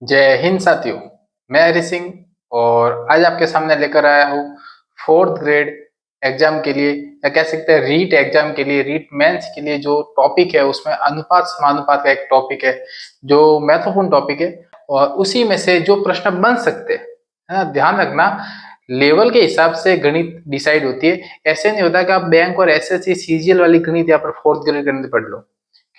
जय हिंद साथियों। मैं हरि सिंह और आज आपके सामने लेकर आया हूँ फोर्थ ग्रेड एग्जाम के लिए या कह सकते हैं रीट एग्जाम के लिए, रीट मेंस के लिए जो टॉपिक है उसमें अनुपात समानुपात का एक टॉपिक है जो महत्वपूर्ण टॉपिक है। और उसी में से जो प्रश्न बन सकते हैं, है ना, ध्यान रखना, लेवल के हिसाब से गणित डिसाइड होती है। ऐसे नहीं होता कि आप बैंक और एसएससी सीजीएल वाली गणित यहाँ पर फोर्थ ग्रेड गणित पढ़ लो,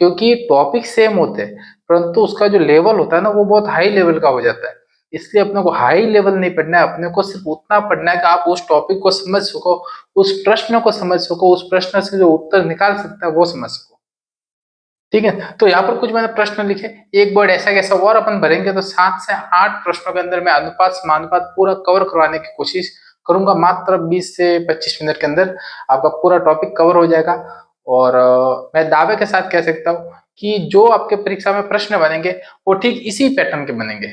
क्योंकि टॉपिक सेम होते हैं परंतु उसका जो लेवल होता है ना वो बहुत हाई लेवल का हो जाता है। इसलिए अपने को हाई लेवल नहीं पढ़ना है, अपने को सिर्फ उतना पढ़ना है कि आप उस टॉपिक को समझ सको, उस प्रश्न को समझ सको, उस प्रश्न से जो उत्तर निकाल सकता है वो समझ सको। ठीक है, तो यहाँ पर कुछ मैंने प्रश्न लिखे, एक वर्ड ऐसा कैसा और अपन भरेंगे तो 7 से 8 प्रश्नों के अंदर मैं अनुपात समानुपात पूरा कवर करवाने की कोशिश करूंगा। मात्र 20 से 25 मिनट के अंदर आपका पूरा टॉपिक कवर हो जाएगा। और मैं दावे के साथ कह सकता हूँ कि जो आपके परीक्षा में प्रश्न बनेंगे वो ठीक इसी पैटर्न के बनेंगे।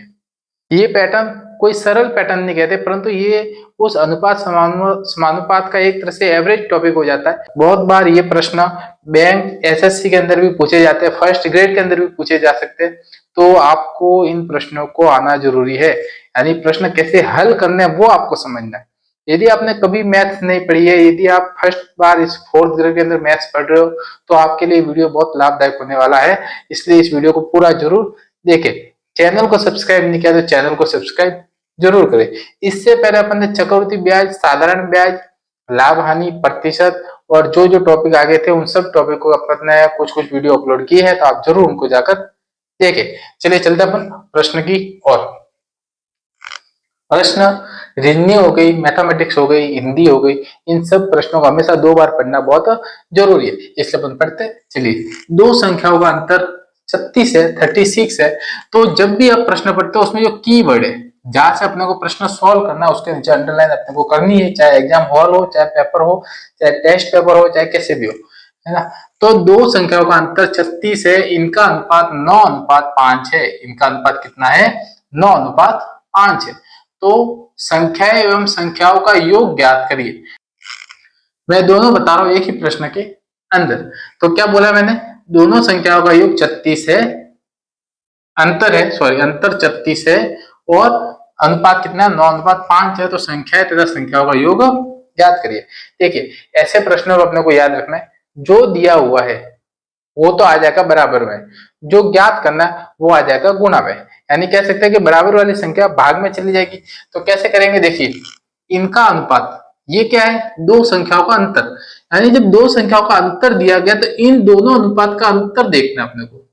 ये पैटर्न कोई सरल पैटर्न नहीं कहते, परंतु ये उस अनुपात समानुपात का एक तरह से एवरेज टॉपिक हो जाता है। बहुत बार ये प्रश्न बैंक एसएससी के अंदर भी पूछे जाते हैं, फर्स्ट ग्रेड के अंदर भी पूछे जा सकते हैं। तो आपको इन प्रश्नों को आना जरूरी है, यानी प्रश्न कैसे हल करने हैं वो आपको समझना है। यदि आपने कभी मैथ्स नहीं पढ़ी है, यदि आप फर्स्ट बार इस फोर्थ ग्रेड के अंदर मैथ्स पढ़ रहे हो, तो आपके लिए वीडियो बहुत लाभदायक होने वाला है। इसलिए इस वीडियो को पूरा जरूर देखें। चैनल को सब्सक्राइब नहीं किया तो चैनल को सब्सक्राइब जरूर करें। इससे पहले अपन ने चक्रवृद्धि ब्याज, साधारण ब्याज, लाभ हानि प्रतिशत और जो जो टॉपिक आगे थे उन सब टॉपिक को अपन ने कुछ कुछ वीडियो अपलोड की है, तो आप जरूर उनको जाकर देखें। चलिए चलते अपन प्रश्न की ओर। प्रश्न रीजनिंग हो गई, मैथमेटिक्स हो गई, हिंदी हो गई, इन सब प्रश्नों को हमेशा 2 बार पढ़ना बहुत जरूरी है, इसलिए अपन पढ़ते चलिए। दो संख्याओं का अंतर 36 है, 36 है। तो जब भी आप प्रश्न पढ़ते हो उसमें जो कीवर्ड है जहां से अपने को प्रश्न सॉल्व करना है उसके नीचे अंडरलाइन अपने को करनी है, चाहे एग्जाम हॉल हो, चाहे पेपर हो, चाहे टेस्ट पेपर हो, चाहे कैसे भी हो, है ना। तो दो संख्याओं का अंतर 36 है, इनका अनुपात 9:5 है। इनका अनुपात कितना है? 9:5 है। तो संख्याएं एवं संख्याओं का योग ज्ञात करिए। मैं दोनों बता रहा हूं एक ही प्रश्न के अंदर। तो क्या बोला मैंने? दोनों संख्याओं का योग 36 है, अंतर है, सॉरी, अंतर 36 है और अनुपात कितना? 9:5 है। तो संख्याएं तथा संख्याओं का योग ज्ञात करिए। देखिए, ऐसे प्रश्नों को अपने को याद रखना है, जो दिया हुआ है वो तो आ जाएगा बराबर में, जो ज्ञात करना है वो आ जाएगा गुणा में। यानी कह सकते हैं कि बराबर वाली संख्या भाग में चली जाएगी। तो कैसे करेंगे? देखिए, इनका अनुपात, ये क्या है? दो संख्याओं का अंतर। यानी जब दो संख्याओं का अंतर दिया गया तो इन दोनों अनुपात का अंतर देखना है अपने को।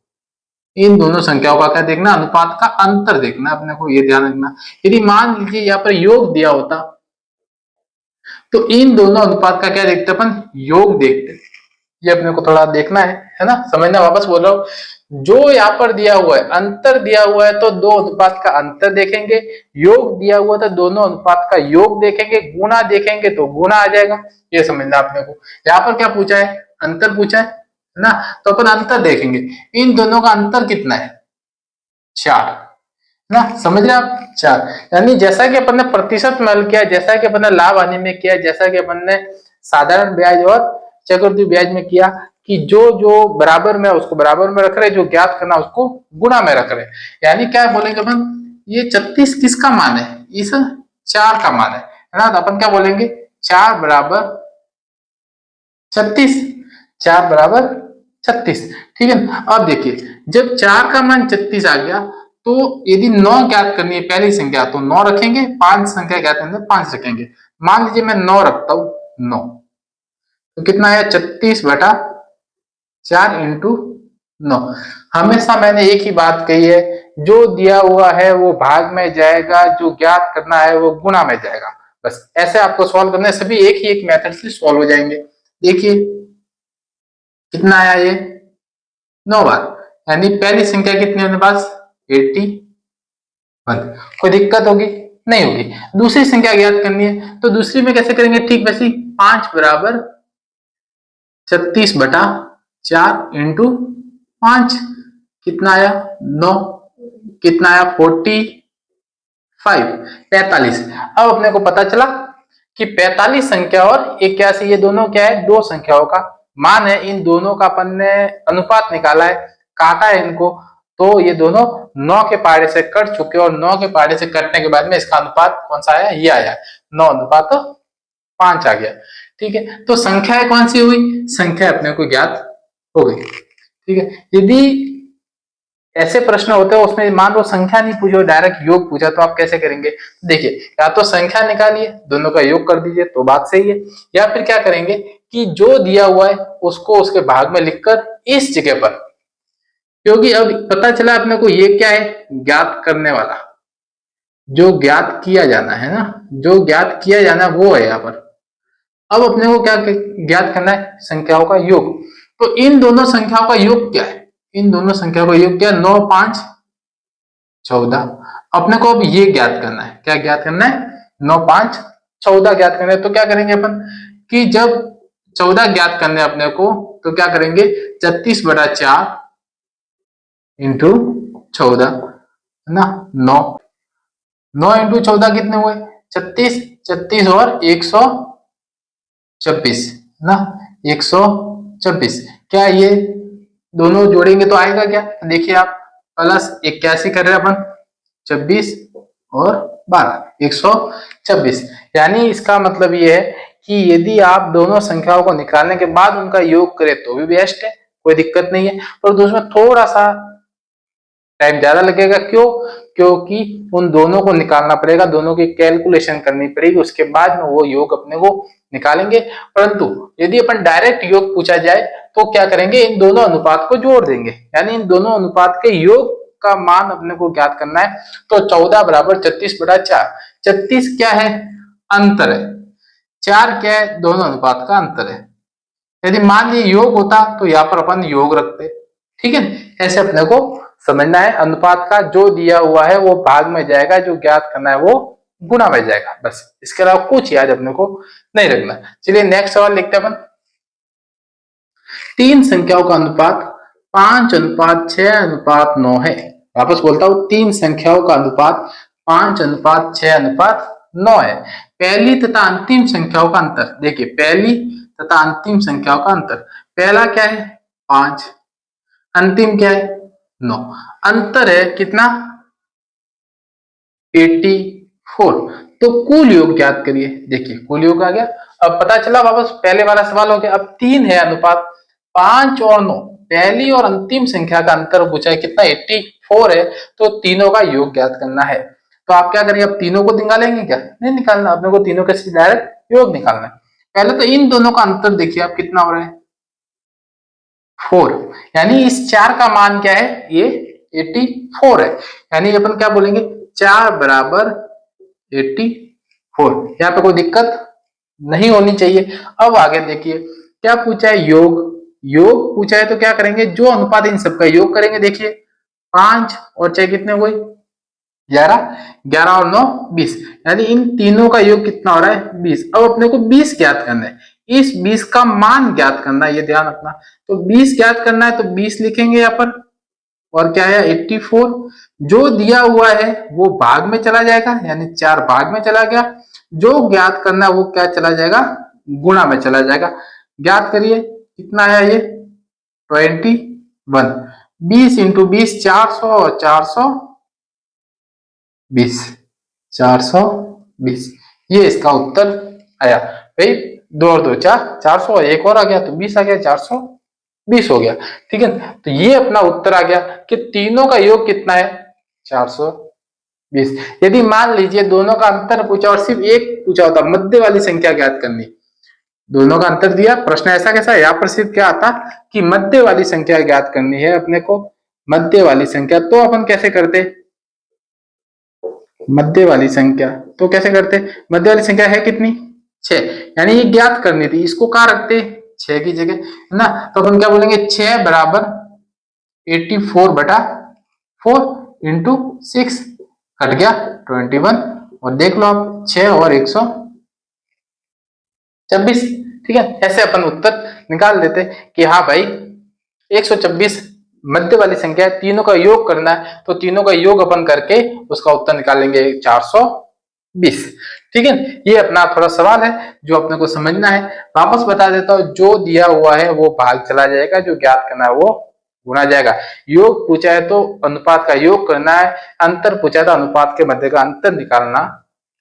इन दोनों संख्याओं का क्या देखना? अनुपात का अंतर देखना है अपने को, ये ध्यान रखना। यदि मान लीजिए यहाँ पर योग दिया होता तो इन दोनों अनुपात का क्या देखते अपन? योग देखते। ये अपने को थोड़ा देखना है ना, समझना। वापस बोल रहा हूं, जो यहाँ पर दिया हुआ है, अंतर दिया हुआ है तो दो अनुपात का अंतर देखेंगे, योग दिया हुआ तो दोनों अनुपात का योग देखेंगे, गुणा देखेंगे तो गुणा आ जाएगा। ये समझना अपने को। यहाँ पर क्या पूछा है? अंतर पूछा है ना, तो अपन अंतर देखेंगे। इन दोनों का अंतर कितना है? 4 ना, समझ रहे आप? 4। यानी जैसा कि अपन ने प्रतिशत में हल किया, जैसा कि अपन ने लाभ हानि में किया, जैसा कि अपन ने साधारण ब्याज और चक्रवृद्धि ब्याज में किया, कि जो जो बराबर में उसको बराबर में रख रहे, जो ज्ञात करना उसको गुणा में रख रहे। यानी क्या बोलेंगे अपन? ये 36 किसका मान है? इस 4 का मान है ना। तो अपन क्या बोलेंगे? 4 बराबर 36। 4 बराबर 36। ठीक है। अब देखिए, जब 4 का मान 36 आ गया तो यदि 9 ज्ञात करनी है पहली संख्या तो 9 रखेंगे, 5 संख्या ज्ञात करनी है 5 रखेंगे। मान लीजिए मैं 9 रखता हूं, 9 तो कितना आया? 36/4 इंटू 9। हमेशा मैंने एक ही बात कही है, जो दिया हुआ है वो भाग में जाएगा, जो ज्ञात करना है वो गुणा में जाएगा। बस ऐसे आपको सॉल्व करना है, सभी एक ही एक मेथड से सॉल्व हो जाएंगे। देखिए कितना आया ये? 9 बार। यानी पहली संख्या कितनी अपने पास? 81। कोई दिक्कत होगी? नहीं होगी। दूसरी संख्या ज्ञात करनी है तो दूसरी में कैसे करेंगे? ठीक वैसे 5 बराबर 36/4 इंटू 5। कितना आया? 9। कितना आया? 45। अब अपने को पता चला कि 45 संख्या और 81, ये दोनों क्या है? दो संख्याओं का मान है। इन दोनों का अपन ने अनुपात निकाला है, काटा है इनको, तो ये दोनों 9 के पहाड़े से कट चुके और 9 के पहाड़े से कटने के बाद में इसका अनुपात कौन सा आया, ये आया 9:5 आ गया। ठीक है, तो संख्या कौन सी हुई, संख्या अपने को ज्ञात हो गई। ठीक है, यदि ऐसे प्रश्न होते हैं उसमें मान लो संख्या नहीं पूछो, डायरेक्ट योग पूछा, तो आप कैसे करेंगे, देखिए या तो संख्या निकालिए, दोनों का योग कर दीजिए तो बात सही है, या फिर क्या करेंगे कि जो दिया हुआ है उसको उसके भाग में लिखकर इस जगह पर, क्योंकि अब पता चला अपने को ये क्या है, ज्ञात करने वाला, जो ज्ञात किया जाना है ना, जो ज्ञात किया जाना वो है यहाँ पर। अब अपने को क्या ज्ञात करना है, संख्याओं का योग। तो इन दोनों संख्याओं का योग क्या है, इन दोनों संख्याओं का योग क्या है, 9, 5, 14। अपने को अब ये ज्ञात करना है, क्या ज्ञात करना है, 9, 5, 14 ज्ञात करना है। तो क्या करेंगे अपन कि जब 14 ज्ञात करने हैं अपने को, तो क्या करेंगे 36/4 इंटू 14 है ना, 9 9 इंटू 14 कितने हुए 36, 36 और 126 ना, 126। क्या ये दोनों जोड़ेंगे तो आएगा क्या, देखिए आप +81 कर रहे हैं अपन, 26 और 12, 126। यानी इसका मतलब ये है कि यदि आप दोनों संख्याओं को निकालने के बाद उनका योग करें तो भी बेस्ट है, कोई दिक्कत नहीं है, पर उसमें थोड़ा सा टाइम ज्यादा लगेगा। क्यों, क्योंकि उन दोनों को निकालना पड़ेगा, दोनों की कैलकुलेशन करनी पड़ेगी, उसके बाद में वो योग अपने को निकालेंगे। परंतु यदि अपन डायरेक्ट योग पूछा जाए तो क्या करेंगे, इन दोनों अनुपात को जोड़ देंगे, यानी इन दोनों अनुपात के योग का मान अपने को ज्ञात करना है। तो 14 बराबर 36/4, 36 क्या है, अंतर है, 4 क्या है, दोनों अनुपात का अंतर है। यदि मान लीजिए योग होता तो यहाँ पर अपन योग रखते, ठीक है, ऐसे अपने को समझना है। अनुपात का जो दिया हुआ है वो भाग में जाएगा, जो ज्ञात करना है वो गुणा में जाएगा, बस इसके अलावा कुछ याद अपने को नहीं रखना। चलिए नेक्स्ट सवाल लिखते हैं अपन, 3 संख्याओं का अनुपात 5:6:9 है। वापस बोलता हूं, 3 संख्याओं का अनुपात 5:6:9 है। पहली तथा अंतिम संख्याओं का अंतर, देखिए पहली तथा अंतिम संख्याओं का अंतर, पहला क्या है 5, अंतिम क्या है 9, अंतर है कितना 84। तो कुल योग ज्ञात करिए, देखिए कुल योग आ गया। अब पता चला, वापस पहले वाला सवाल हो गया। अब 3 है अनुपात 5 और 9, पहली और अंतिम संख्या का अंतर पूछा है कितना 84 है, तो तीनों का योग ज्ञात करना है। तो आप क्या करेंगे, अब तीनों को निकालेंगे, क्या नहीं निकालना, अपने को तीनों का डायरेक्ट योग निकालना है। पहले तो इन दोनों का अंतर देखिए आप कितना हो रहा है 4, यानी इस 4 का मान क्या है, ये 84 है, यानी अपन क्या बोलेंगे 4 बराबर 84। यहाँ पे कोई दिक्कत नहीं होनी चाहिए। अब आगे देखिए क्या पूछा है, योग, योग पूछा है तो क्या करेंगे, जो अनुपात इन सबका योग करेंगे। देखिए 5 और 6 कितने हुए 11, 11 और 9 20, यानी इन तीनों का योग कितना हो रहा है 20। अब अपने को 20 ज्ञात करना है, इस 20 का मान ज्ञात करना है, ये ध्यान रखना। तो 20 ज्ञात करना है तो 20 लिखेंगे यहाँ पर, और क्या है 84, जो दिया हुआ है वो भाग में चला जाएगा, यानी 4 भाग में चला गया, जो ज्ञात करना है वो क्या चला जाएगा, गुणा में चला जाएगा। ज्ञात करिए कितना है ये 21, 20 इंटू 20 400 और 420, 420, ये इसका उत्तर आया भाई। 2 और 2 4, 400 और एक और आ गया तो 20 आ गया, 420 हो गया। ठीक है, तो ये अपना उत्तर आ गया कि तीनों का योग कितना है 420। यदि मान लीजिए दोनों का अंतर पूछा और सिर्फ एक पूछा होता, मध्य वाली संख्या ज्ञात करनी, दोनों का अंतर दिया, प्रश्न ऐसा कैसा, यहाँ पर सिर्फ क्या आता कि मध्य वाली संख्या ज्ञात करनी है अपने को, मध्य वाली संख्या। तो अपन कैसे करते, मध्य वाली संख्या तो कैसे करते, मध्य वाली संख्या है कितनी 6, यानी ये ज्ञात करनी थी, इसको कहाँ रखते 6 की जगह, है ना। तो अपन क्या बोलेंगे 6 बराबर 84/4 इंटू 6, कट गया 21, और देख लो आप 6 और 126। ठीक है, ऐसे अपन उत्तर निकाल देते कि हाँ भाई 126 मध्य वाली संख्या है, तीनों का योग करना है, तो तीनों का योग अपन करके उसका उत्तर निकालेंगे 420। ठीक है, ये अपना थोड़ा सवाल है जो अपने को समझना है। वापस बता देता हूँ, जो दिया हुआ है वो भाग चला जाएगा, जो ज्ञात करना है वो गुणा जाएगा। योग पूछा है तो अनुपात का योग करना है, अंतर पूछा है तो अनुपात के मध्य का अंतर निकालना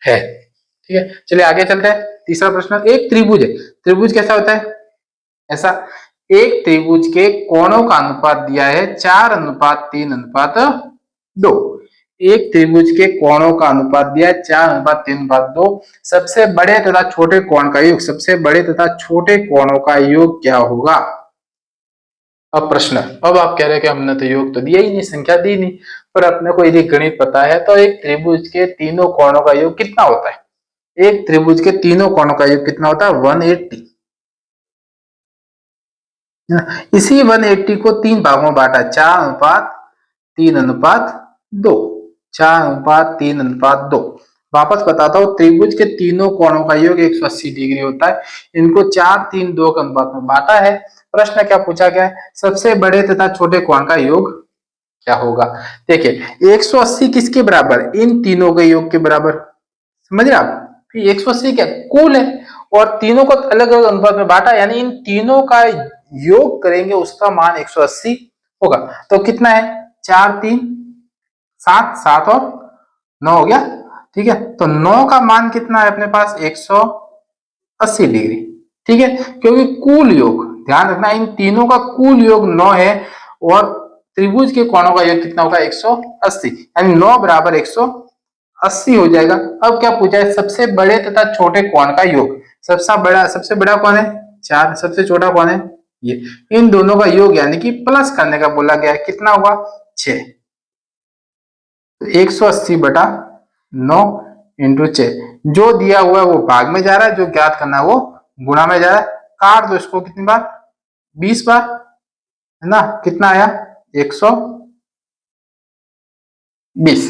है। ठीक है, चलिए आगे चलते हैं। तीसरा प्रश्न, एक त्रिभुज है, त्रिभुज कैसा होता है? ऐसा, एक त्रिभुज के कोणों का अनुपात दिया है 4:3:2। एक त्रिभुज के कोणों का अनुपात दिया है 4:3:2। सबसे बड़े तथा छोटे कोण का योग, सबसे बड़े तथा छोटे कोणों का योग क्या होगा? अब प्रश्न, अब आप कह रहे हैं कि हमने तो योग तो दिया ही नहीं, संख्या दी नहीं, पर अपने को यदि गणित पता है तो एक त्रिभुज के तीनों कोणों का योग कितना होता है? एक त्रिभुज के तीनों कोणों का योग कितना होता है? 180। इसी 180 को तीन भागों में बांटा, 4:3:2, 4:3:2। वापस बताता हूं, त्रिभुज के तीनों कोणों का योग 180 डिग्री होता है। इनको 4:3:2 के अनुपात में बांटा है। प्रश्न क्या पूछा गया है? सबसे बड़े तथा छोटे कोण का योग क्या होगा? देखिए 180 किसके बराबर? इन तीनों के योग के बराबर। समझ रहे आप? 180 क्या कुल है, और तीनों को अलग अलग अनुपात में बांटा, यानी इन तीनों का योग करेंगे, उसका मान 180 होगा। तो कितना है? 4:3:7, 7 और 9 हो गया। ठीक है, तो 9 का मान कितना है अपने पास? 180 डिग्री। ठीक है, क्योंकि कुल योग, ध्यान रखना, इन तीनों का कुल योग 9 है, और त्रिभुज के कोणों का योग कितना होगा? 180, यानी 9 बराबर 180 हो जाएगा। अब क्या पूछा है? सबसे बड़े तथा छोटे कोण का योग। सबसे बड़ा कौन है? 4। सबसे छोटा कौन है? ये। इन दोनों का योग यानी कि प्लस करने का बोला गया है। कितना हुआ? 6। तो 180/9 इंटू 6। जो दिया हुआ है वो भाग में जा रहा है, जो ज्ञात करना है वो गुणा में जा रहा है। काट दो इसको, कितनी बार? 20 बार, है ना? कितना आया? 120,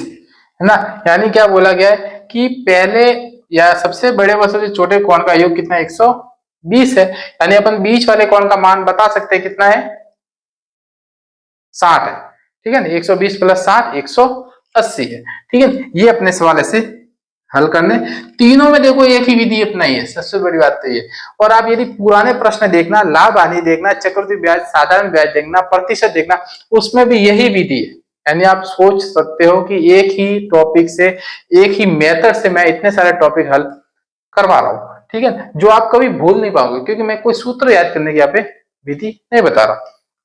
है ना? यानी क्या बोला गया है कि पहले या सबसे बड़े व सबसे छोटे कोण का योग कितना है? 120 है। यानी अपन बीच वाले कोण का मान बता सकते हैं, कितना है? 60 है। ठीक है ना? 120 + 60 180 है। ठीक है, ये अपने सवाल ऐसे हल करने। तीनों में देखो एक ही विधि अपनाई है, सबसे बड़ी बात तो ये। और आप यदि पुराने प्रश्न देखना, लाभ हानि देखना, चक्रवृद्धि ब्याज, साधारण ब्याज देखना, प्रतिशत देखना, उसमें भी यही विधि है। यानी आप सोच सकते हो कि एक ही टॉपिक से, एक ही मेथड से मैं इतने सारे टॉपिक हल करवा रहा हूं। ठीक है, जो आप कभी भूल नहीं पाओगे, क्योंकि मैं कोई सूत्र याद करने की यहाँ पे विधि नहीं बता रहा।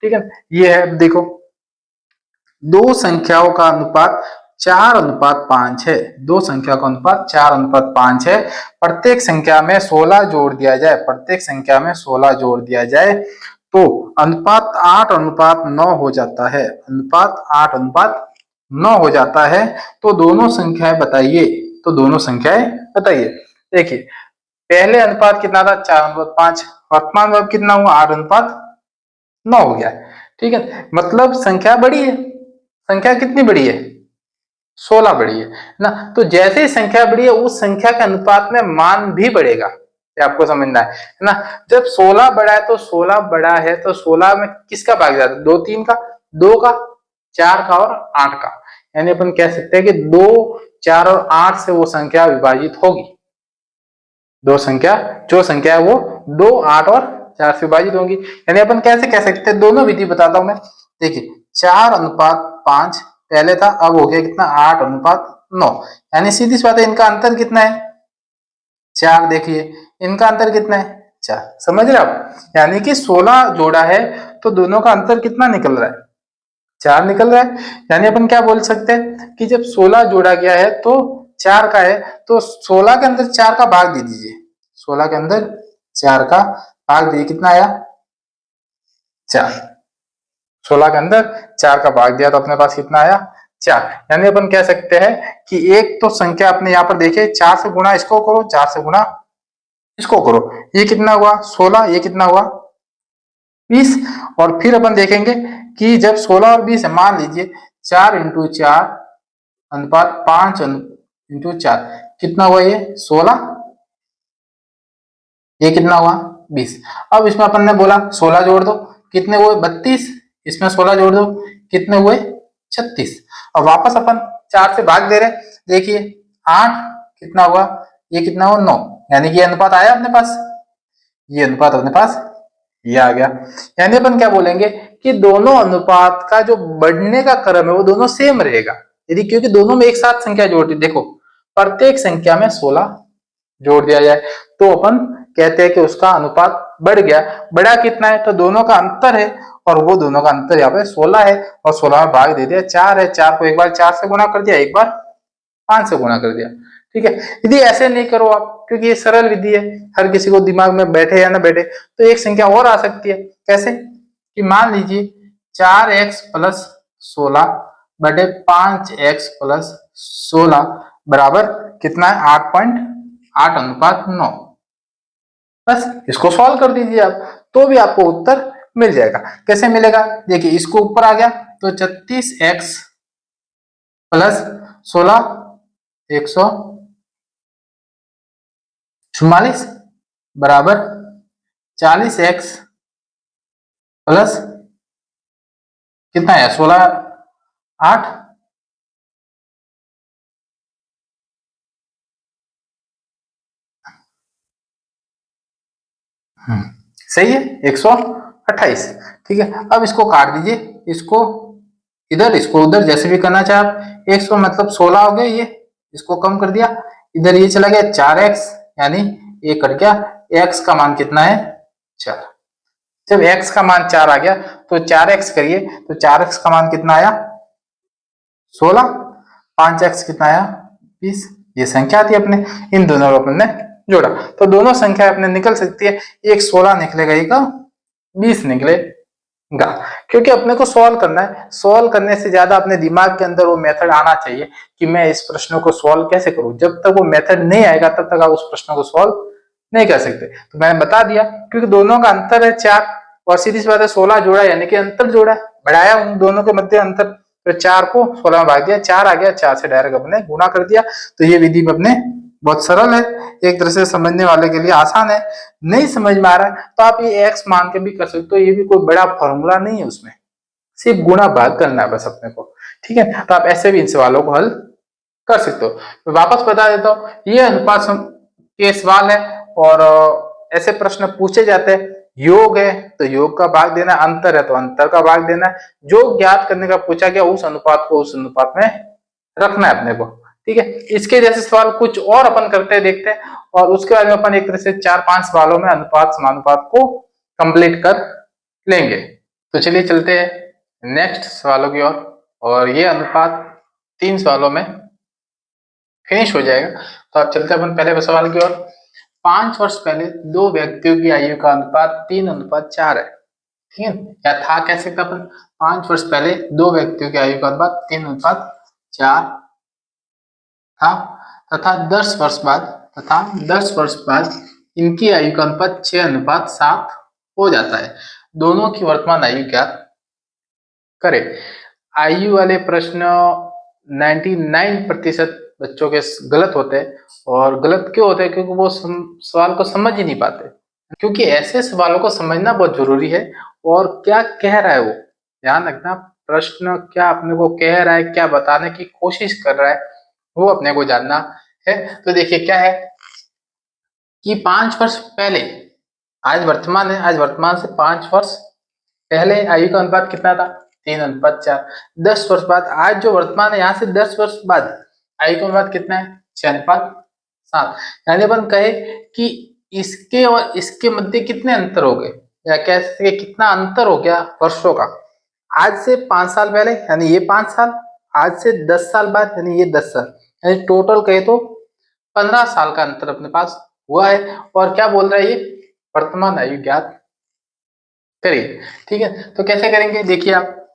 ठीक है, ये है, देखो, दो संख्याओं का अनुपात 4:5 है। दो संख्या का अनुपात 4:5 है। प्रत्येक संख्या में 16 जोड़ दिया जाए, प्रत्येक संख्या में 16 जोड़ दिया जाए तो अनुपात 8:9 हो जाता है। अनुपात 8:9 हो जाता है। तो दोनों संख्याएं बताइए, तो दोनों संख्याएं बताइए। देखिए, पहले अनुपात कितना था? 4:5। वर्तमान में कितना हुआ? 8:9 हो गया। ठीक है, मतलब संख्या बड़ी है। संख्या कितनी बड़ी है? 16 बड़ी है ना? तो जैसे ही संख्या बड़ी है, उस संख्या के अनुपात में मान भी बढ़ेगा। ये आपको समझना है ना? जब 16 बड़ा है तो 16 बड़ा है, तो 16 में किसका भाग जाता है? 2 3 का, 2 का, 4 का और 8 का। यानी अपन कह सकते हैं कि 2, 4 और 8 से वो संख्या विभाजित होगी। दो संख्या, जो संख्या है वो 2, 8 और 4 से विभाजित होंगी। यानी अपन कैसे कह सकते हैं? दोनों विधि बताता हूं मैं। देखिए, 4:5 पहले था, अब हो गया कितना? 8:9। यानी सीधी सी बात है, इनका अंतर कितना है? 4। देखिए, इनका अंतर कितना है? 4। समझ रहे आप? यानी कि 16 जोड़ा है तो दोनों का अंतर कितना निकल रहा है? 4 निकल रहा है। यानी अपन क्या बोल सकते हैं कि जब 16 जोड़ा गया है तो 4 का है, तो 16 के अंदर 4 का भाग दे दीजिए। 16 के अंदर 4 का भाग दीजिए, कितना आया? 4। 16 के अंदर 4 का भाग दिया तो अपने पास कितना आया? 4। यानी अपन कह सकते हैं कि एक तो संख्या अपने यहाँ पर देखिए, 4 से गुणा इसको करो, 4 से गुणा इसको करो, ये कितना हुआ? 16। ये कितना हुआ? 20। और फिर अपन देखेंगे कि जब 16 और 20 है, मान लीजिए 4 × 4 अनुपात 5 × 4, कितना हुआ? ये 16। ये कितना हुआ? 20। अब इसमें अपन ने बोला 16 जोड़ दो, कितने हुए? 32। इसमें 16 जोड़ दो, कितने हुए? 36। और वापस अपन 4 से भाग दे रहे, देखिए 8 कितना हुआ? ये कितना हुआ? 9। यानी कि ये अनुपात आया अपने पास, ये अनुपात अपने पास ये आ गया। यानी अपन क्या बोलेंगे कि दोनों अनुपात का जो बढ़ने का क्रम है वो दोनों सेम रहेगा। यदि क्योंकि दोनों में एक साथ संख्या जोड़ दी, देखो प्रत्येक संख्या में 16 जोड़ दिया जाए तो अपन कहते हैं कि उसका अनुपात बढ़ गया। बढ़ा कितना है, तो दोनों का अंतर है और वो दोनों का अंतर यहाँ पे 16 है और 16 में भाग दे दिया 4 है। 4 को एक बार 4 से गुणा कर दिया, एक बार 5 से गुणा कर दिया। ठीक है, यदि ऐसे नहीं करो आप, क्योंकि ये सरल विधि है, हर किसी को दिमाग में बैठे या ना बैठे, तो एक संख्या और आ सकती है। कैसे कि मान लीजिए 4x प्लस 16 बटे 5x प्लस 16 बराबर कितना है, 8.8 अनुपात 9। बस इसको सॉल्व कर दीजिए आप, तो भी आपको उत्तर मिल जाएगा। कैसे मिलेगा, देखिए इसको ऊपर आ गया तो 36x प्लस 16 144 बराबर 40x प्लस कितना है 16 8 सही है 128। ठीक है, अब इसको काट दीजिए, इसको इधर इसको उधर जैसे भी करना चाहे आप। 100 मतलब 16 हो गया, ये इसको कम कर दिया, इधर ये चला गया 4x, यानी ये कट गया। x का मान कितना है 4। जब x का मान 4 आ गया तो 4x करिए, तो 4x का मान कितना आया 16, 5x कितना आया 20। ये संख्या आती है अपने, इन दोनों को अपने जोड़ा तो दोनों संख्या अपने निकल सकती है। एक 16 निकलेगा, एक 20 निकलेगा। क्योंकि अपने को सॉल्व करना है, सॉल्व करने से ज्यादा अपने दिमाग के अंदर वो मेथड आना चाहिए कि मैं इस प्रश्न को सॉल्व कैसे करूं। जब तक वो मेथड नहीं आएगा तब तक आप उस प्रश्न को सॉल्व नहीं कर सकते। तो मैंने बता दिया, क्योंकि दोनों का अंतर है 4 और सीधी सी बात है 16 जोड़ा यानी कि अंतर जोड़ा, बढ़ाया उन दोनों के मध्य अंतर, तो 4 को 16 में भाग दिया, 4 आ गया, 4 से डायरेक्ट अपने गुणा कर दिया। तो ये विधि में अपने बहुत सरल है, एक तरह से समझने वाले के लिए आसान है। नहीं समझ में आ रहा है तो आप ये x मान के भी कर सकते हो, ये भी कोई बड़ा फॉर्मूला नहीं है, उसमें सिर्फ गुणा भाग करना है बस अपने को। ठीक है, तो आप ऐसे भी इन सवालों को हल कर सकते हो। मैं वापस बता देता हूँ, ये अनुपात के सवाल है और ऐसे प्रश्न पूछे जाते हैं। योग है तो योग का भाग देना, अंतर है तो अंतर का भाग देना, जो ज्ञात करने का पूछा गया उस अनुपात को उस अनुपात में रखना है अपने को। ठीक है, इसके जैसे सवाल कुछ और अपन करते हैं, देखते हैं, और उसके बाद में अपन एक तरह से 4-5 सवालों में अनुपात समानुपात को कंप्लीट कर लेंगे। तो चलिए चलते हैं नेक्स्ट सवालों की ओर, और ये अनुपात 3 सवालों में फिनिश हो जाएगा। तो आप चलते हैं अपन पहले सवाल की ओर। 5 वर्ष पहले दो व्यक्तियों की आयु का अनुपात 3:4 है। ठीक है, या था कह सकते अपन, 5 वर्ष पहले दो व्यक्तियों की आयु का अनुपात 3:4 था, तथा 10 वर्ष बाद इनकी आयु का अनुपात 6:7 हो जाता है। दोनों की वर्तमान आयु ज्ञात करें। आयु वाले प्रश्न 99% बच्चों के गलत होते हैं, और गलत क्यों होते हैं, क्योंकि वो सवाल को समझ ही नहीं पाते। क्योंकि ऐसे सवालों को समझना बहुत जरूरी है, और क्या कह रहा है वो ध्यान रखना, प्रश्न क्या अपने को कह रहा है, क्या बताने की कोशिश कर रहा है, वो अपने को जानना है। तो देखिए क्या है कि 5 वर्ष पहले, आज वर्तमान है, आज वर्तमान से 5 वर्ष पहले आयु का अनुपात कितना था 3:4। 10 वर्ष बाद, आज जो वर्तमान है यहाँ से 10 वर्ष बाद आयु का अनुपात कितना है 6:7। यानी अपन कहे कि इसके और इसके मध्य कितने अंतर हो गए, या कह सकते कितना अंतर हो गया वर्षों का। आज से 5 साल पहले यानी ये 5 साल, आज से 10 साल बाद यानी ये 10 साल, यानी टोटल कहे तो 15 साल का अंतर अपने पास हुआ है। और क्या बोल रहा है ये, वर्तमान आयु ज्ञात करिए। ठीक है, तो कैसे करेंगे, देखिए आप,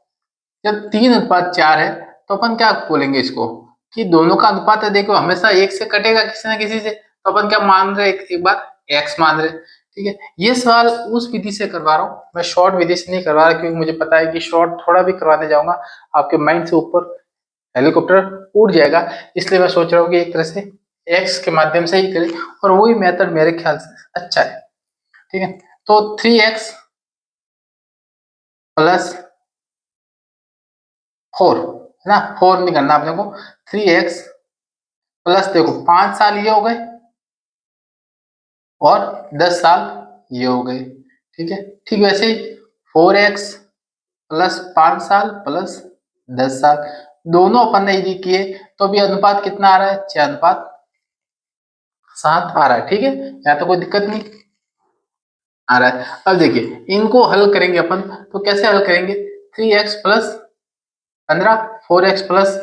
जब 3:4 है तो अपन क्या बोलेंगे इसको कि दोनों का अनुपात है, देखो हमेशा एक से कटेगा किसी ना किसी से, तो अपन क्या मान रहे एक बार x मान रहे। ठीक है, ये सवाल उस विधि से करवा रहा हूँ मैं, शॉर्ट विधि से नहीं करवा रहा, क्योंकि मुझे पता है कि शॉर्ट थोड़ा भी करवाने जाऊंगा आपके माइंड से ऊपर हेलीकॉप्टर उड़ जाएगा। इसलिए मैं सोच रहा हूँ कि एक तरह से x के माध्यम से ही करें, और वही मेथड मेरे ख्याल से अच्छा है। ठीक है, तो 3x प्लस 4 है ना, 4 नहीं करना अपने को, 3x प्लस, देखो 5 साल ये हो गए और 10 साल ये हो गए। ठीक है, ठीक वैसे ही 4x प्लस 5 साल प्लस 10 साल, दोनों अपन ने यदि किए तो भी अनुपात कितना आ रहा है, 6:7 आ रहा है। ठीक है, यहाँ तो कोई दिक्कत नहीं आ रहा है। अब देखिए इनको हल करेंगे अपन, तो कैसे हल करेंगे, 3x प्लस 15, 4x प्लस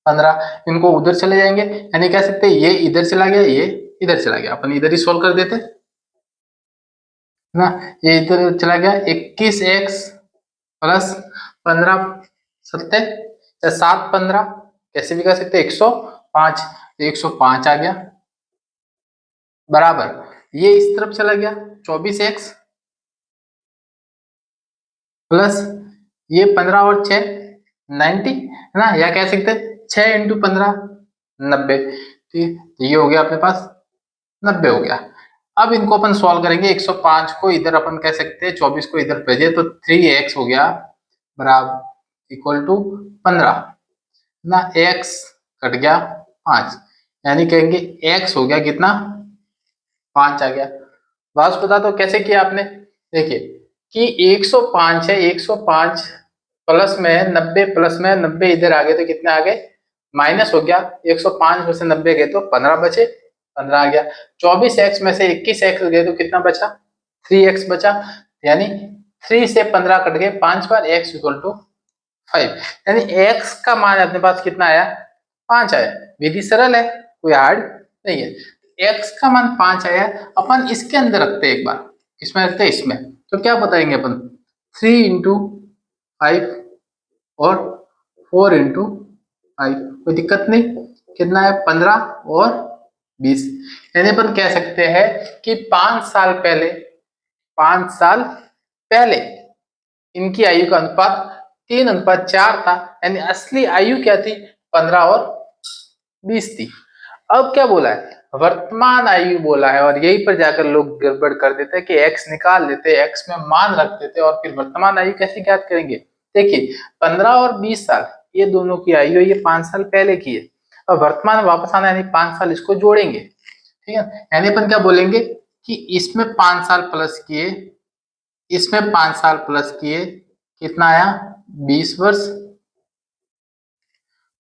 15, इनको उधर चले जाएंगे, यानी कह सकते हैं ये इधर चला गया, ये इधर चला गया, अपन इधर ही सोल्व कर देते ना, ये इधर चला गया, 21x प्लस 15 सत्ते या 7 15, कैसे भी कर सकते 105, तो 105 आ गया, बराबर ये इस तरफ चला गया 24x प्लस ये 15 और 6 90 है ना, या कह सकते 6 इंटू 15 90। ठीक, तो ये हो गया अपने पास 90 हो गया। अब इनको अपन सॉल्व करेंगे, 105 को इधर अपन कह सकते हैं, 24 को इधर भेजे तो 3x हो गया बराबर इक्वल टू 15 ना, x कट गया 5, यानी कहेंगे x हो गया कितना, 5 आ गया। बात बता दो कैसे किया आपने, देखिए कि 105 है, 105 प्लस में 90, प्लस में 90 इधर आ गए तो कितने आ गए, माइनस हो गया, 105 में से 90 गए तो 15 बचे, 15 आ गया। 24x में से 21x गए तो कितना बचा, 3x बचा, यानी 3 से 15 कट गए 5 बार, x इक्वल टू 5, यानी x का मान अपने पास कितना आया, 5 आया। विधि सरल है, कोई हार्ड नहीं है। x का मान 5 आया, अपन इसके अंदर रखते हैं एक बार, किसमें रखते हैं, इसमें, तो क्या बताएंगे अपन, 3 इंटू 5 और 4 इंटू 5, कोई दिक्कत नहीं, कितना है 15 और 20, यानी अपन कह सकते हैं कि 5 साल पहले, 5 साल पहले इनकी आयु का अनुपात 3:4 था, यानी असली आयु क्या थी, 15 और 20 थी। अब क्या बोला है, वर्तमान आयु बोला है, और यहीं पर जाकर लोग गड़बड़ कर देते हैं कि x निकाल लेते हैं, x में मान रख देते हैं, और फिर वर्तमान आयु कैसे ज्ञात करेंगे। देखिए 15 और 20 साल ये दोनों की आयु है, ये 5 साल पहले की है, और वर्तमान वापस आना यानी 5 साल इसको जोड़ेंगे। ठीक है, यानी अपन क्या बोलेंगे कि इसमें 5 साल प्लस किए, इसमें 5 साल प्लस किए, कितना आया 20 वर्ष,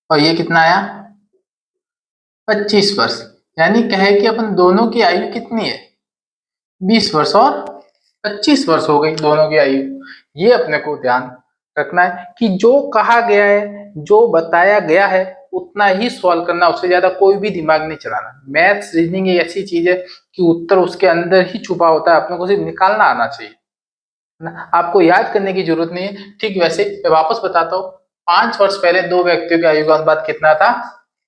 और ये कितना आया 25 वर्ष, यानी कहे कि अपन दोनों की आयु कितनी है, 20 वर्ष और 25 वर्ष हो गई दोनों की आयु। ये अपने को ध्यान रखना है कि जो कहा गया है, जो बताया गया है उतना ही सॉल्व करना, उससे ज्यादा कोई भी दिमाग नहीं चलाना। मैथ्स रीजनिंग एक ऐसी चीज है कि उत्तर उसके अंदर ही छुपा होता है, अपने को सिर्फ निकालना आना चाहिए ना, आपको याद करने की जरूरत नहीं है। ठीक वैसे मैं वापस बताता हूँ, 5 वर्ष पहले दो व्यक्तियों की आयु का अनुपात कितना था,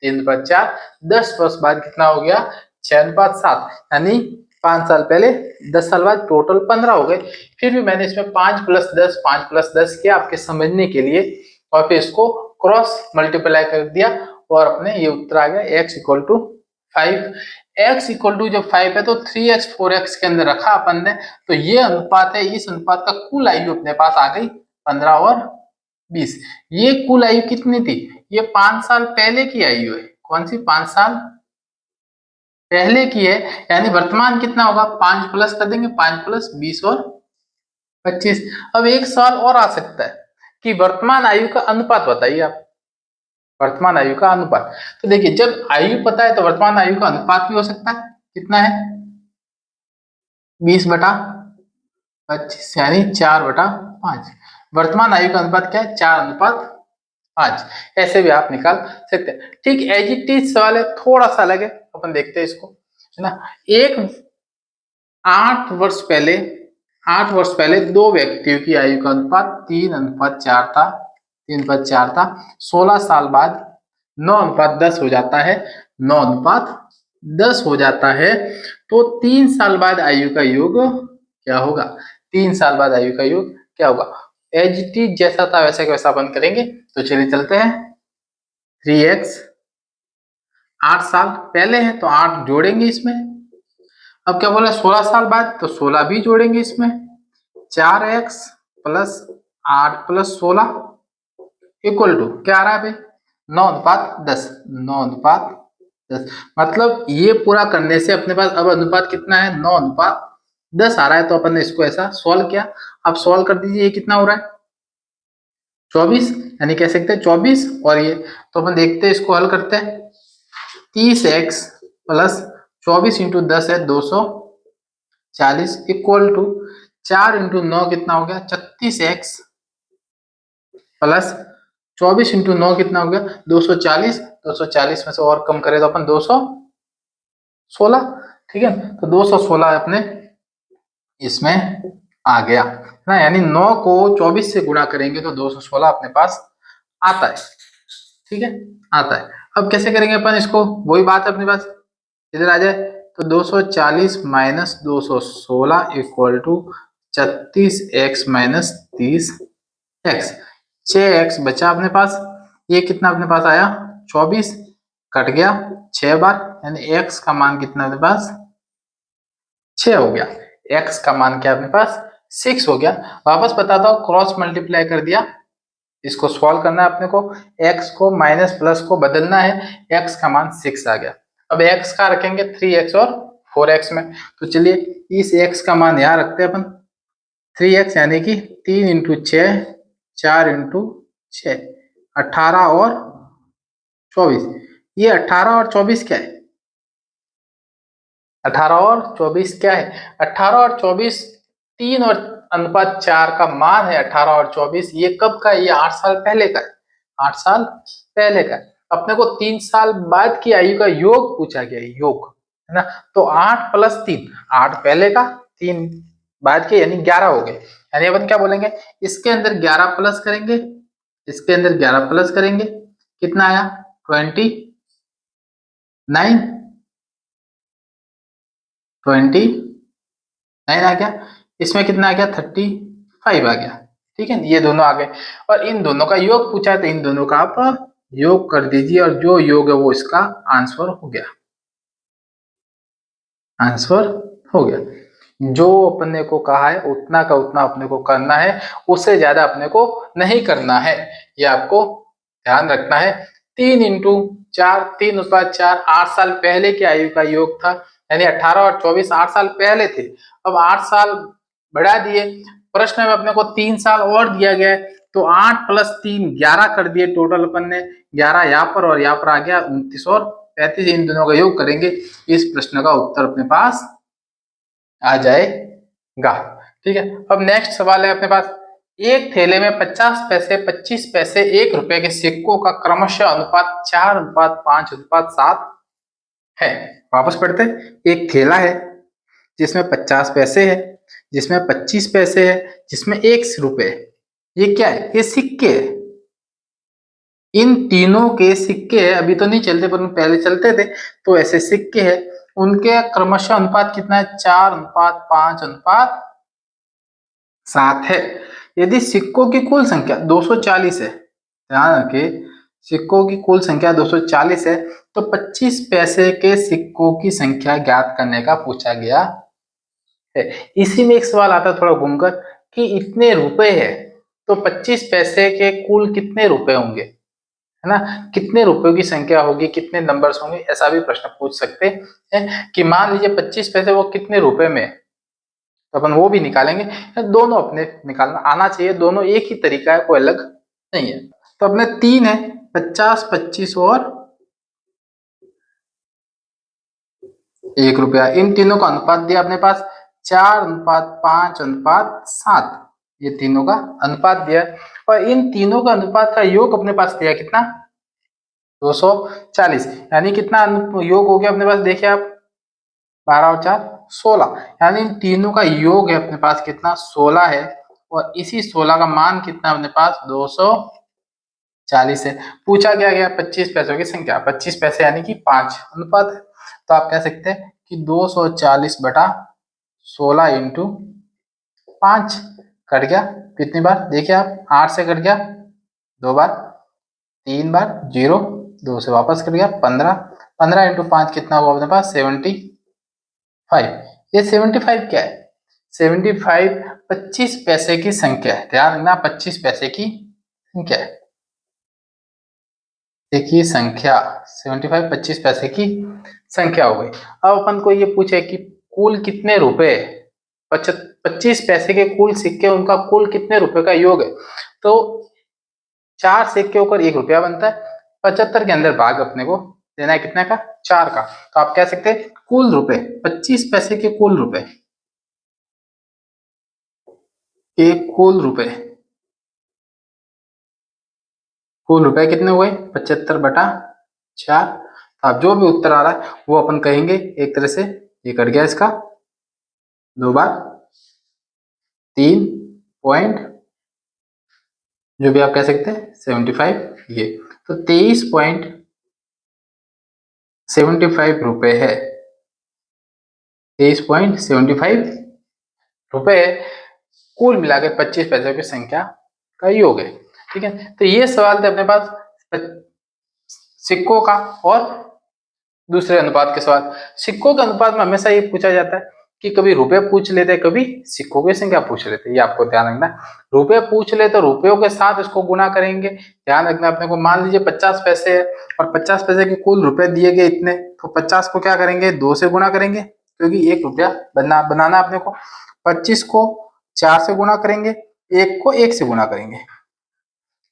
3:4, 10 वर्ष बाद कितना हो गया, 6:7, यानी 5 साल पहले 10 साल बाद टोटल 15 हो गए। फिर भी मैंने इसमें 5 + 10 5 + 10 किया आपके समझने के लिए, और फिर इसको क्रॉस मल्टीप्लाई कर दिया, और अपने ये उत्तर आ गया x equal to 5। x equal to जब 5 है तो 3x 4x के अंदर रखा अपन ने, तो ये अनुपात है, इस अनुपात का कुल आयु अपने पास आ गई 15 और 20। ये कुल आयु कितनी थी, ये 5 साल पहले की आयु है, कौन सी 5 साल पहले की है, यानी वर्तमान कितना होगा, 5 प्लस कर देंगे, 5 + 20 और 25। अब एक सवाल और आ सकता है कि वर्तमान आयु का अनुपात बताइए आप, वर्तमान आयु का अनुपात। तो देखिए जब आयु पता है तो वर्तमान आयु का अनुपात भी हो सकता है, कितना है 20/25, यानी 4/5। वर्तमान आयु का अनुपात क्या है, 4:5। ऐसे भी आप निकाल सकते हैं। ठीक एज इट इज सवाल है, थोड़ा सा अलग है, अपन देखते हैं इसको, है ना। एक 8 वर्ष पहले दो व्यक्तियों की आयु का अनुपात 3:4 था, 3/4 था। 16 साल बाद 9:10 हो जाता है, 9:10 हो जाता है, तो 3 साल बाद आयु का योग क्या होगा, 3 साल बाद आयु का योग क्या होगा। एज इट इज जैसा था वैसा का वैसा अपन करेंगे, तो चलिए चलते हैं। 3x 8 साल पहले है तो 8 जोड़ेंगे इसमें, अब क्या बोला 16 साल बाद, तो 16 भी जोड़ेंगे इसमें, 4x + 8 + 16 इक्वल टू क्या आ रहा है भाई, 9:10, 9:10। मतलब ये पूरा करने से अपने पास अब अनुपात कितना है, 9:10 आ रहा है, तो अपन ने इसको ऐसा सॉल्व किया। अब सॉल्व कर दीजिए, ये कितना हो रहा है 24, यानी कह सकते हैं 24, और ये तो अपन देखते हैं, इसको हल करते हैं। 30x प्लस 24 इंटू 10 है 240 इक्वल टू 4 इंटू 9 कितना हो गया 36x प्लस 24 इंटू 9 कितना हो गया 240। 240 में से और कम करें तो अपन 216, ठीक है। तो 216 अपने इसमें आ गया ना, यानी 9 को 24 से गुणा करेंगे तो 216 अपने पास आता है, ठीक है, आता है। अब कैसे करेंगे अपन इसको, वही बात है अपने पास, इधर आ जाए तो 240 minus 216 equal to 36x minus 30x। 6x बचा अपने पास, ये कितना अपने पास आया 24, कट गया 6 बार, यानी x का मान कितना अपने पास 6 हो गया। x का मान क्या अपने पास 6 हो गया। वापस बताता हूँ, क्रॉस मल्टीप्लाई कर दिया, इसको सॉल्व करना है अपने को, x को माइनस प्लस को बदलना है, x का मान 6 आ गया। अब x का रखेंगे 3x और 4x में, तो चलिए इस x का मान यहाँ रखते हैं अपन 3x, यानी कि 3 इंटू 6, 4 इंटू 6, 18 और 24। ये 18 और 24 क्या है, 18 और 24 क्या है, 18 और 24 3 और अनुपात 4 का मान है। 18 और 24 ये कब का है, ये 8 साल पहले का है, 8 साल पहले का है। अपने को 3 साल बाद की आयु का योग पूछा गया है, योग, है ना। तो 8 प्लस 3, 8 पहले का 3 बाद के, यानी 11 हो गए। यानी अपन क्या बोलेंगे, इसके अंदर 11 प्लस करेंगे, इसके अंदर 11 प्लस करेंगे, कितना आया 29 आ गया। इसमें कितना आ गया 35 आ गया, ठीक है, ये दोनों आ गए। और इन दोनों का योग पूछा है, तो इन दोनों का आप योग कर दीजिए, और जो योग है वो इसका आंसर हो गया, आंसर हो गया। जो अपने को कहा है उतना का उतना अपने को करना है, उससे ज्यादा अपने को नहीं करना है, ये आपको ध्यान रखना है। 3 इंटू 4, 3 उसके बाद 4, 8 साल पहले की आयु का योग था, यानी 18 और 24 8 साल पहले थे। अब 8 साल बढ़ा दिए, प्रश्न में अपने को 3 साल और दिया गया है, तो 8 प्लस 3 11 कर दिए टोटल अपन ने, 11 यहाँ पर और यहाँ पर आ गया 29 और 35, इन दोनों का योग करेंगे, इस प्रश्न का उत्तर अपने पास आ जाएगा, ठीक है। अब नेक्स्ट सवाल है अपने पास, एक थैले में 50 पैसे 25 पैसे 1 रुपए के सिक्कों का क्रमशः अनुपात 4:5:7 है। वापस पढ़ते, एक थैला है जिसमें 50 पैसे है, जिसमें 25 पैसे है, जिसमें 1 रुपए, ये क्या है, ये सिक्के है। इन तीनों के सिक्के है, अभी तो नहीं चलते पर पहले चलते थे, तो ऐसे सिक्के है, उनके क्रमशः अनुपात कितना है 4:5:7 है। यदि सिक्कों की कुल संख्या 240 है, ध्यान रखिए, सिक्कों की कुल संख्या 240 है, तो 25 पैसे के सिक्कों की संख्या ज्ञात करने का पूछा गया है। इसी में एक सवाल आता है थोड़ा घूमकर, कि इतने रुपए है तो 25 पैसे के कुल कितने रुपए होंगे, है ना, कितने रुपयों की संख्या होगी, कितने नंबर्स होंगे, ऐसा भी प्रश्न पूछ सकते हैं। कि मान लीजिए 25 पैसे वो कितने रुपए में, तो अपन वो भी निकालेंगे। दोनों अपने निकालना आना चाहिए, दोनों एक ही तरीका है, कोई अलग नहीं है। तो अपने 3 है, 50 25 और 1 रुपया, इन तीनों का अनुपात दिया अपने पास 4:5:7, ये तीनों का अनुपात दिया, और इन तीनों का अनुपात का योग अपने पास दिया कितना 240, यानी कितना योग हो गया अपने पास, देखिए आप 12 और 4 16, यानी इन तीनों का योग है अपने पास कितना 16 है, और इसी 16 का मान कितना अपने पास 240 है। पूछा गया 25 पैसों की संख्या, 25 पैसे यानी कि 5 अनुपात है, तो आप कह सकते हैं कि 240/16 इंटू 5, कट गया कितनी बार, देखिए आप 8 से कट गया 2 बार, 3 बार 0, 2 से वापस कट गया 15, 15 इंटू 5 कितना हुआ अपने पास 75। ये 75 क्या है, 75 25 पैसे की संख्या है, ध्यान रखना 25 पैसे की संख्या है, देखिए संख्या 75 25 पैसे की संख्या हो गई। अब अपन को ये पूछे कि कुल कितने रुपए, 25 पैसे के कुल सिक्के, उनका कुल कितने रुपए का योग है। तो 4 सिक्के होकर 1 रुपया बनता है। 75 के अंदर भाग अपने को देना है कितने का, 4 का। तो आप कह सकते हैं कुल रुपए 25 पैसे के कुल रुपए, कुल रुपए कितने हुए 75/4। अब जो भी उत्तर आ रहा है वो अपन कहेंगे एक तरह से, ये कट गया इसका 2 बार 3 पॉइंट, जो भी आप कह सकते हैं 75 ये, तो 23.75 रुपए है। 23.75 रुपए कुल मिलाकर 25 पैसे की संख्या का योग है। ठीक है, तो ये सवाल थे अपने पास सिक्कों का और दूसरे अनुपात के सवाल। सिक्कों के अनुपात में हमेशा ये पूछा जाता है कि कभी रुपए पूछ लेते हैं, कभी सिक्कों की संख्या पूछ लेते हैं, ये आपको ध्यान रखना। रुपए पूछ ले तो रुपयों के साथ इसको गुना करेंगे। ध्यान रखना अपने को, मान लीजिए 50 पैसे है और 50 पैसे के कुल रुपए दिए गए इतने, तो 50 को क्या करेंगे 2 से गुना करेंगे, क्योंकि 1 रुपया बनाना अपने को। 25 को 4 से गुना करेंगे, 1 को 1 से गुना करेंगे।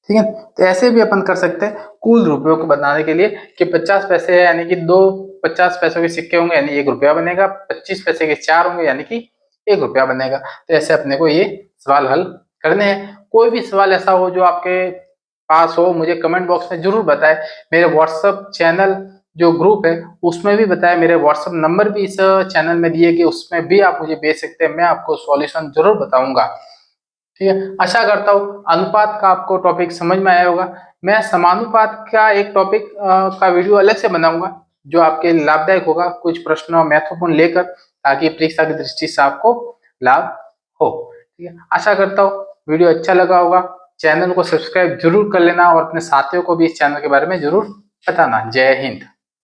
ठीक है, तो ऐसे भी अपन कर सकते हैं कुल रुपयों को बनाने के लिए कि 50 पैसे है यानी कि 2 50 पैसों के सिक्के होंगे यानी 1 रुपया बनेगा, 25 पैसे के 4 होंगे यानी कि 1 रुपया बनेगा। तो ऐसे अपने को ये सवाल हल करने हैं। कोई भी सवाल ऐसा हो जो आपके पास हो, मुझे कमेंट बॉक्स में जरूर बताएं। मेरे व्हाट्सएप चैनल जो ग्रुप है उसमें भी बताएं, मेरे व्हाट्सएप नंबर भी इस चैनल में दिए गए, उसमें भी आप मुझे भेज सकते हैं, मैं आपको सॉल्यूशन जरूर बताऊंगा। ठीक है, आशा करता हूँ अनुपात का आपको टॉपिक समझ में आया होगा। मैं समानुपात का एक टॉपिक का वीडियो अलग से बनाऊंगा जो आपके लाभदायक होगा, कुछ प्रश्नों महत्वपूर्ण लेकर, ताकि परीक्षा की दृष्टि से आपको लाभ हो। ठीक है, आशा करता हूँ वीडियो अच्छा लगा होगा। चैनल को सब्सक्राइब जरूर कर लेना और अपने साथियों को भी इस चैनल के बारे में जरूर बताना। जय हिंद।